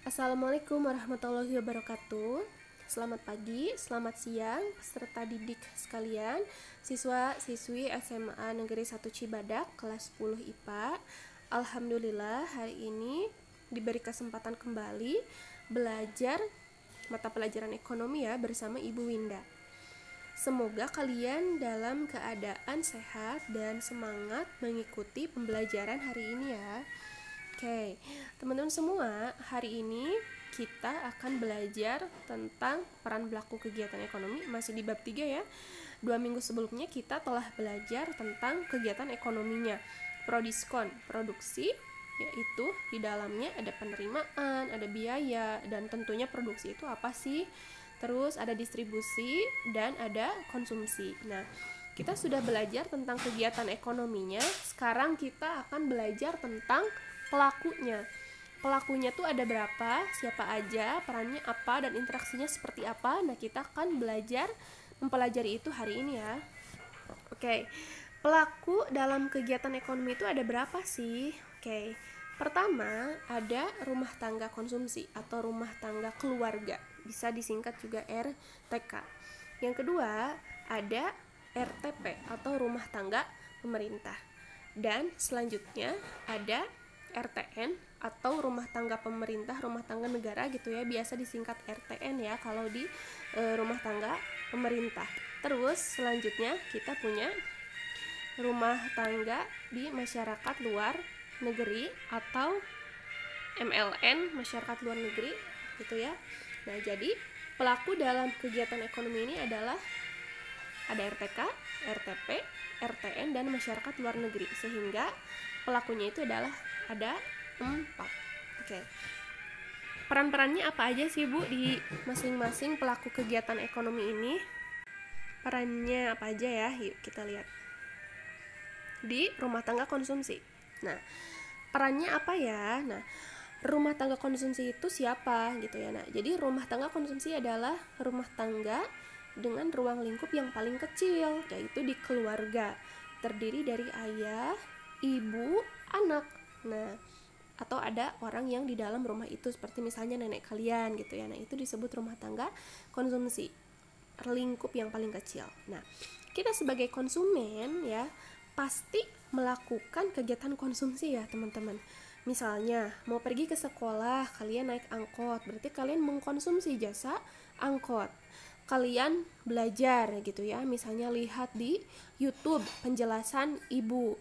Assalamualaikum warahmatullahi wabarakatuh. Selamat pagi, selamat siang, peserta didik sekalian, siswa-siswi SMA Negeri 1 Cibadak, kelas 10 IPA. Alhamdulillah hari ini diberi kesempatan kembali belajar mata pelajaran ekonomi ya bersama Ibu Winda. Semoga kalian dalam keadaan sehat dan semangat mengikuti pembelajaran hari ini ya. Oke, teman-teman semua, hari ini kita akan belajar tentang peran pelaku kegiatan ekonomi, masih di bab 3 ya. 2 minggu sebelumnya kita telah belajar tentang kegiatan ekonominya, prodiskon, produksi, yaitu di dalamnya ada penerimaan, ada biaya, dan tentunya produksi itu apa sih? Terus ada distribusi dan ada konsumsi. Nah, kita sudah belajar tentang kegiatan ekonominya, sekarang kita akan belajar tentang pelakunya. Pelakunya tuh ada berapa, siapa aja, perannya apa, dan interaksinya seperti apa. Nah, kita akan belajar mempelajari itu hari ini ya. Oke, pelaku dalam kegiatan ekonomi itu ada berapa sih? Oke, pertama ada rumah tangga konsumsi atau rumah tangga keluarga, bisa disingkat juga RTK. Yang kedua ada RTP atau rumah tangga pemerintah. Dan selanjutnya ada RTN atau rumah tangga pemerintah, rumah tangga negara gitu ya, biasa disingkat RTN ya kalau di rumah tangga pemerintah. Terus selanjutnya kita punya rumah tangga di masyarakat luar negeri atau MLN, masyarakat luar negeri gitu ya. Nah, jadi pelaku dalam kegiatan ekonomi ini adalah ada RTK, RTP, RTN, dan masyarakat luar negeri, sehingga pelakunya itu adalah ada 4. Oke. Peran-perannya apa aja sih Bu di masing-masing pelaku kegiatan ekonomi ini? Perannya apa aja ya? Yuk kita lihat. Di rumah tangga konsumsi. Nah, perannya apa ya? Nah, rumah tangga konsumsi itu siapa gitu ya. Nah, jadi rumah tangga konsumsi adalah rumah tangga dengan ruang lingkup yang paling kecil, yaitu di keluarga. Terdiri dari ayah, ibu, anak. Nah, atau ada orang yang di dalam rumah itu, seperti misalnya nenek kalian gitu ya. Nah, itu disebut rumah tangga konsumsi, lingkup yang paling kecil. Nah, kita sebagai konsumen ya pasti melakukan kegiatan konsumsi ya teman-teman. Misalnya mau pergi ke sekolah, kalian naik angkot, berarti kalian mengkonsumsi jasa angkot. Kalian belajar gitu ya, misalnya lihat di YouTube penjelasan ibu.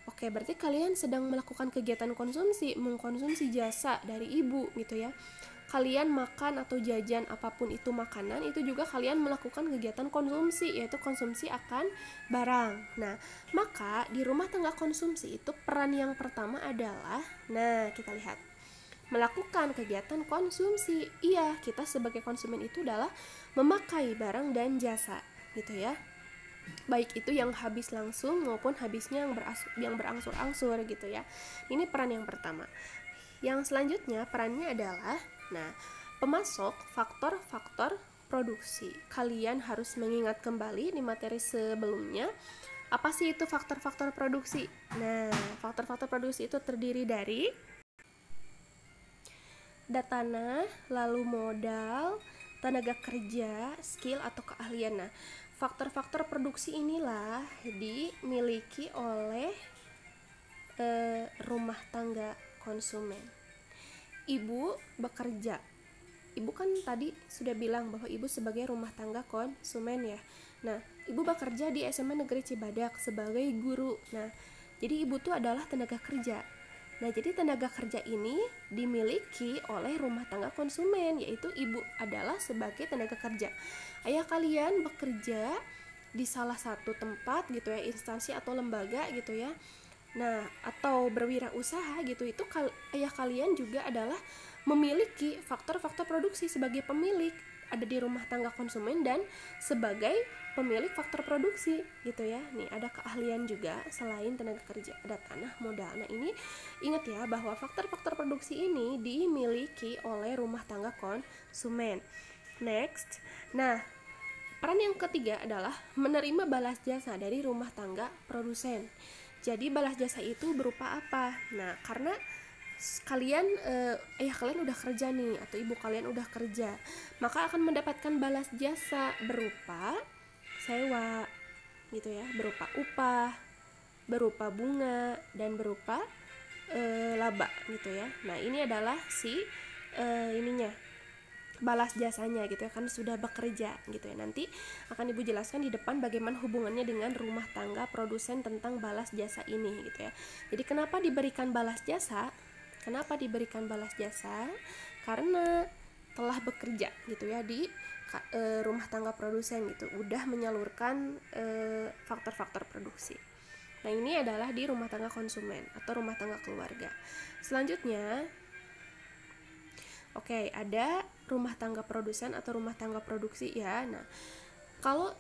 Oke, berarti kalian sedang melakukan kegiatan konsumsi, mengkonsumsi jasa dari ibu gitu ya. Kalian makan atau jajan apapun itu makanan, itu juga kalian melakukan kegiatan konsumsi, yaitu konsumsi akan barang. Nah, maka di rumah tangga konsumsi itu peran yang pertama adalah, nah kita lihat, melakukan kegiatan konsumsi. Iya, kita sebagai konsumen itu adalah memakai barang dan jasa gitu ya, baik itu yang habis langsung maupun habisnya yang berangsur-angsur gitu ya. Ini peran yang pertama. Yang selanjutnya perannya adalah, nah, pemasok faktor-faktor produksi. Kalian harus mengingat kembali di materi sebelumnya, apa sih itu faktor-faktor produksi? Nah, faktor-faktor produksi itu terdiri dari tanah, lalu modal, tenaga kerja, skill atau keahlian. Nah, faktor-faktor produksi inilah dimiliki oleh rumah tangga konsumen. Ibu bekerja. Ibu kan tadi sudah bilang bahwa ibu sebagai rumah tangga konsumen ya. Nah, ibu bekerja di SMA Negeri Cibadak sebagai guru. Nah, jadi ibu tuh adalah tenaga kerja. Nah, jadi tenaga kerja ini dimiliki oleh rumah tangga konsumen, yaitu ibu adalah sebagai tenaga kerja. Ayah kalian bekerja di salah satu tempat gitu ya, instansi atau lembaga gitu ya. Nah, atau berwirausaha gitu, itu ayah kalian juga adalah memiliki faktor-faktor produksi sebagai pemilik, ada di rumah tangga konsumen dan sebagai pemilik faktor produksi gitu ya. Nih ada keahlian juga selain tenaga kerja, ada tanah, modal. Nah, ini ingat ya bahwa faktor-faktor produksi ini dimiliki oleh rumah tangga konsumen. Next. Nah, peran yang ketiga adalah menerima balas jasa dari rumah tangga produsen. Jadi balas jasa itu berupa apa? Nah, karena kalian ayah kalian udah kerja nih atau ibu kalian udah kerja, maka akan mendapatkan balas jasa berupa sewa gitu ya, berupa upah, berupa bunga, dan berupa laba gitu ya. Nah, ini adalah si ininya, balas jasanya gitu ya, kan sudah bekerja gitu ya. Nanti akan ibu jelaskan di depan bagaimana hubungannya dengan rumah tangga produsen tentang balas jasa ini gitu ya. Jadi kenapa diberikan balas jasa? Karena telah bekerja gitu ya di rumah tangga produsen gitu, udah menyalurkan faktor-faktor produksi. Nah, ini adalah di rumah tangga konsumen atau rumah tangga keluarga. Selanjutnya, oke, ada rumah tangga produsen atau rumah tangga produksi ya. Nah, kalau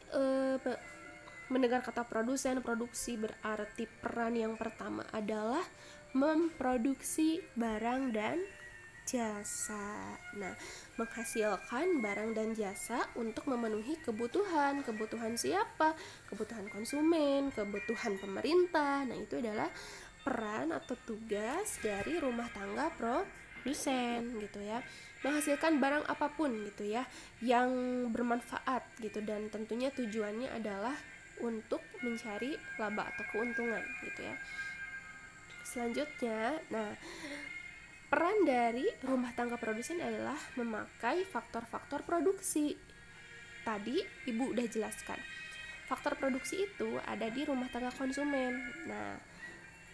mendengar kata produsen, produksi berarti peran yang pertama adalah memproduksi barang dan jasa. Nah, menghasilkan barang dan jasa untuk memenuhi kebutuhan. Kebutuhan siapa? Kebutuhan konsumen, kebutuhan pemerintah. Nah, itu adalah peran atau tugas dari rumah tangga produsen gitu ya. Menghasilkan barang apapun gitu ya yang bermanfaat gitu, dan tentunya tujuannya adalah untuk mencari laba atau keuntungan gitu ya. Selanjutnya, nah, peran dari rumah tangga produsen adalah memakai faktor-faktor produksi. Tadi ibu udah jelaskan. Faktor produksi itu ada di rumah tangga konsumen. Nah,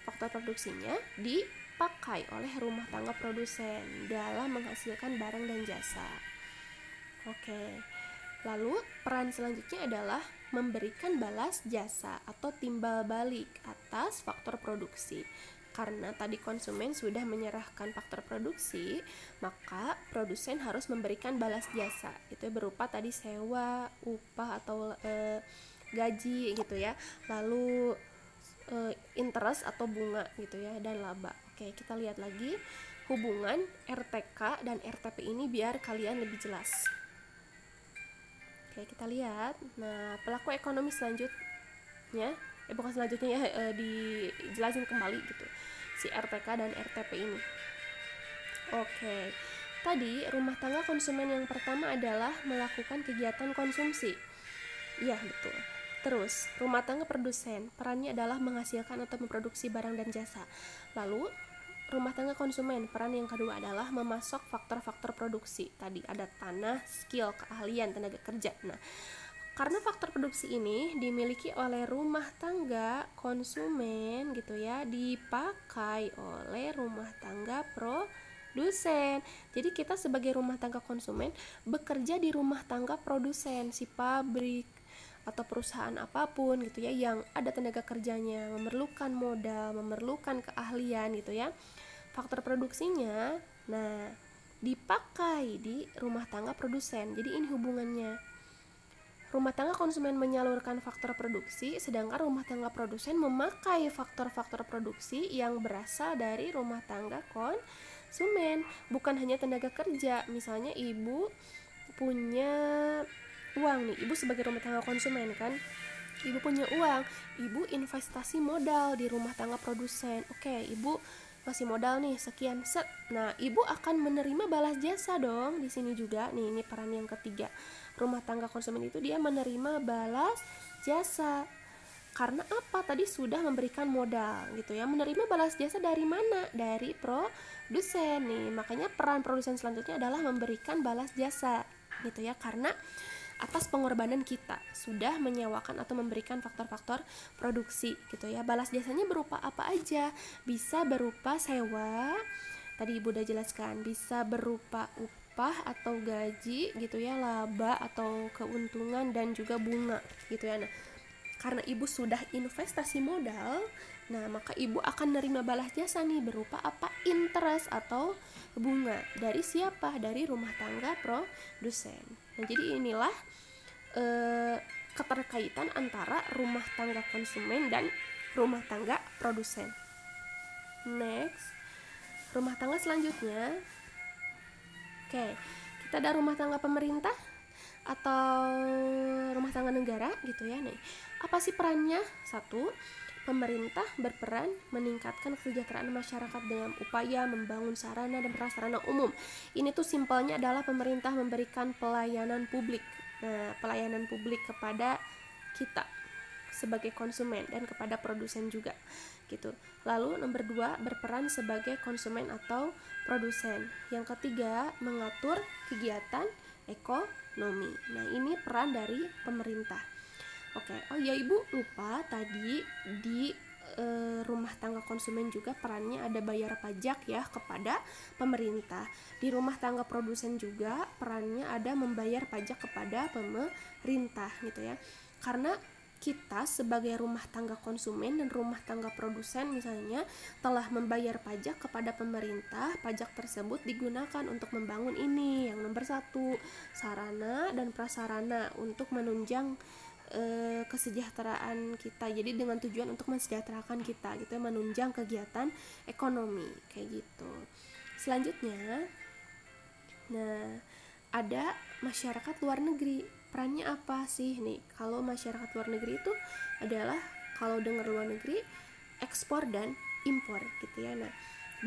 faktor produksinya dipakai oleh rumah tangga produsen dalam menghasilkan barang dan jasa. Oke. Lalu peran selanjutnya adalah memberikan balas jasa atau timbal balik atas faktor produksi. Karena tadi konsumen sudah menyerahkan faktor produksi, maka produsen harus memberikan balas jasa. Itu berupa tadi sewa, upah atau gaji gitu ya. Lalu interest atau bunga gitu ya, dan laba. Oke, kita lihat lagi hubungan RTK dan RTP ini biar kalian lebih jelas. Oke, kita lihat. Nah, pelaku ekonomi selanjutnya, bukan selanjutnya ya, dijelasin kembali gitu si RTK dan RTP ini. Oke, tadi rumah tangga konsumen yang pertama adalah melakukan kegiatan konsumsi. Iya, betul. Terus, rumah tangga produsen perannya adalah menghasilkan atau memproduksi barang dan jasa. Lalu, rumah tangga konsumen peran yang kedua adalah memasok faktor-faktor produksi. Tadi ada tanah, skill, keahlian, tenaga kerja. Nah, karena faktor produksi ini dimiliki oleh rumah tangga konsumen gitu ya, dipakai oleh rumah tangga produsen. Jadi kita sebagai rumah tangga konsumen bekerja di rumah tangga produsen, si pabrik atau perusahaan apapun gitu ya yang ada tenaga kerjanya, memerlukan modal, memerlukan keahlian gitu ya. Faktor produksinya nah dipakai di rumah tangga produsen. Jadi ini hubungannya. Rumah tangga konsumen menyalurkan faktor produksi, sedangkan rumah tangga produsen memakai faktor-faktor produksi yang berasal dari rumah tangga konsumen. Bukan hanya tenaga kerja, misalnya ibu punya uang nih, ibu sebagai rumah tangga konsumen kan, ibu punya uang, ibu investasi modal di rumah tangga produsen. Oke, ibu masih modal nih sekian set. Nah, ibu akan menerima balas jasa dong di sini juga. Nih, ini peran yang ketiga. Rumah tangga konsumen itu dia menerima balas jasa. Karena apa? Tadi sudah memberikan modal gitu ya. Menerima balas jasa dari mana? Dari produsen nih. Makanya peran produsen selanjutnya adalah memberikan balas jasa gitu ya. Karena atas pengorbanan kita sudah menyewakan atau memberikan faktor-faktor produksi gitu ya. Balas jasanya berupa apa aja? Bisa berupa sewa, tadi ibu udah jelaskan, bisa berupa upah atau gaji gitu ya, laba atau keuntungan, dan juga bunga gitu ya. Nah, karena ibu sudah investasi modal, nah maka ibu akan nerima balas jasa nih berupa apa? Interest atau bunga. Dari siapa? Dari rumah tangga produsen. Nah, jadi inilah keterkaitan antara rumah tangga konsumen dan rumah tangga produsen. Next, rumah tangga selanjutnya. Oke, kita ada rumah tangga pemerintah atau rumah tangga negara gitu ya. Nih, apa sih perannya? Satu, pemerintah berperan meningkatkan kesejahteraan masyarakat dengan upaya membangun sarana dan prasarana umum. Ini tuh simpelnya adalah pemerintah memberikan pelayanan publik. Nah, pelayanan publik kepada kita sebagai konsumen dan kepada produsen juga gitu. Lalu nomor 2, berperan sebagai konsumen atau produsen. Yang ketiga, mengatur kegiatan ekonomi. Nah, ini peran dari pemerintah. Oke, oh ya Ibu lupa tadi di rumah tangga konsumen juga perannya ada bayar pajak ya kepada pemerintah. Di rumah tangga produsen juga perannya ada membayar pajak kepada pemerintah gitu ya. Karena kita sebagai rumah tangga konsumen dan rumah tangga produsen misalnya telah membayar pajak kepada pemerintah, pajak tersebut digunakan untuk membangun ini yang nomor 1, sarana dan prasarana untuk menunjang kesejahteraan kita. Jadi dengan tujuan untuk mensejahterakan kita gitu ya, menunjang kegiatan ekonomi kayak gitu. Selanjutnya, nah ada masyarakat luar negeri. Perannya apa sih nih? Kalau masyarakat luar negeri itu adalah, kalau dengar luar negeri, ekspor dan impor gitu ya. Nah,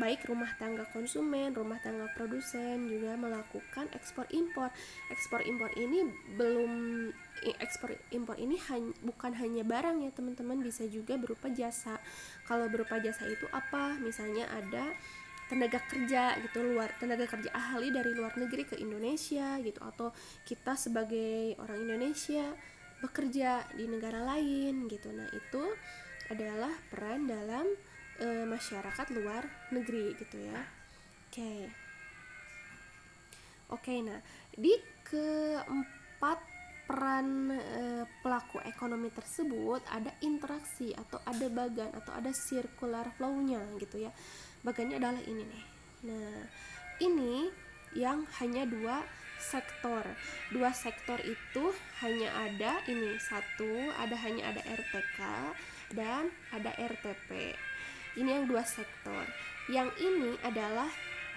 baik rumah tangga konsumen, rumah tangga produsen juga melakukan ekspor impor. Ekspor impor ini bukan hanya barang ya teman-teman, bisa juga berupa jasa. Kalau berupa jasa itu apa? Misalnya ada tenaga kerja gitu, tenaga kerja ahli dari luar negeri ke Indonesia gitu, atau kita sebagai orang Indonesia bekerja di negara lain gitu. Nah, itu adalah peran dalam masyarakat luar negeri gitu ya. Oke, nah di keempat peran pelaku ekonomi tersebut ada interaksi atau ada bagan atau ada circular flow-nya gitu ya. Bagannya adalah ini nih. Nah, ini yang hanya dua sektor itu hanya ada ini hanya ada RTK dan ada RTP. Ini yang dua sektor. Yang ini adalah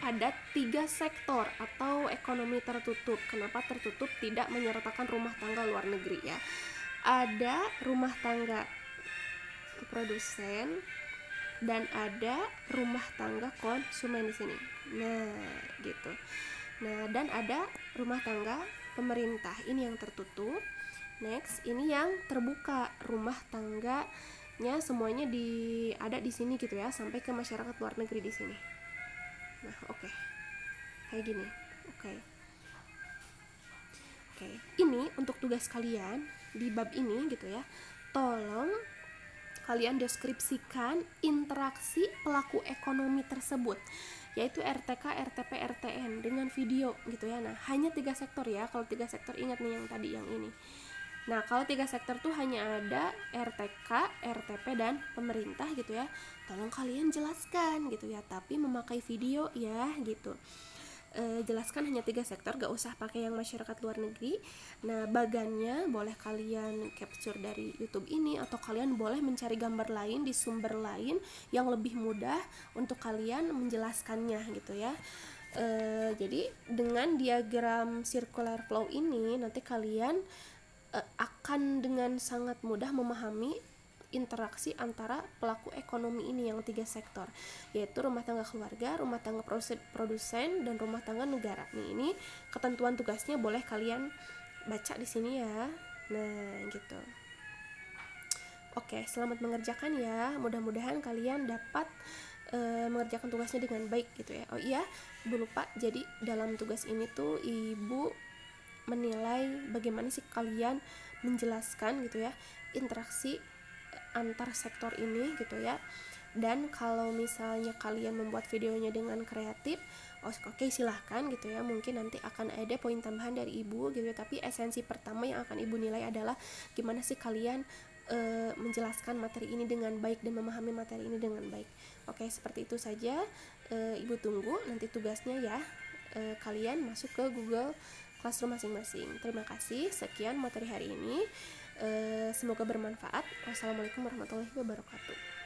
ada 3 sektor atau ekonomi tertutup. Kenapa tertutup? Tidak menyertakan rumah tangga luar negeri ya. Ada rumah tangga produsen dan ada rumah tangga konsumen di sini. Nah, gitu. Nah, dan ada rumah tangga pemerintah. Ini yang tertutup. Next, ini yang terbuka. Rumah tangganya semuanya ada di sini gitu ya, sampai ke masyarakat luar negeri di sini. Nah, oke. Kayak gini. Oke. Ini untuk tugas kalian di bab ini gitu ya. Tolong kalian deskripsikan interaksi pelaku ekonomi tersebut, yaitu RTK, RTP, RTN dengan video gitu ya. Nah, hanya 3 sektor ya. Kalau 3 sektor ingat nih yang tadi yang ini. Nah, kalau 3 sektor tuh hanya ada RTK, RTP dan pemerintah gitu ya. Tolong kalian jelaskan gitu ya, tapi memakai video ya gitu. Jelaskan hanya 3 sektor, gak usah pakai yang masyarakat luar negeri. Nah, bagannya boleh kalian capture dari YouTube ini, atau kalian boleh mencari gambar lain di sumber lain yang lebih mudah untuk kalian menjelaskannya gitu ya. Jadi dengan diagram circular flow ini nanti kalian akan dengan sangat mudah memahami interaksi antara pelaku ekonomi ini yang 3 sektor, yaitu rumah tangga keluarga, rumah tangga produsen, dan rumah tangga negara. Nih, ini ketentuan tugasnya boleh kalian baca di sini ya. Nah, gitu. Oke, selamat mengerjakan ya. Mudah-mudahan kalian dapat mengerjakan tugasnya dengan baik gitu ya. Oh iya, Ibu lupa. Jadi dalam tugas ini tuh Ibu menilai bagaimana sih kalian menjelaskan gitu ya interaksi antar sektor ini gitu ya. Dan kalau misalnya kalian membuat videonya dengan kreatif, oke silahkan gitu ya. Mungkin nanti akan ada poin tambahan dari Ibu gitu ya. Tapi esensi pertama yang akan Ibu nilai adalah gimana sih kalian menjelaskan materi ini dengan baik dan memahami materi ini dengan baik. Oke, seperti itu saja. Ibu tunggu nanti tugasnya ya. Kalian masuk ke Google Classroom masing-masing. Terima kasih. Sekian materi hari ini. Semoga bermanfaat. Wassalamualaikum warahmatullahi wabarakatuh.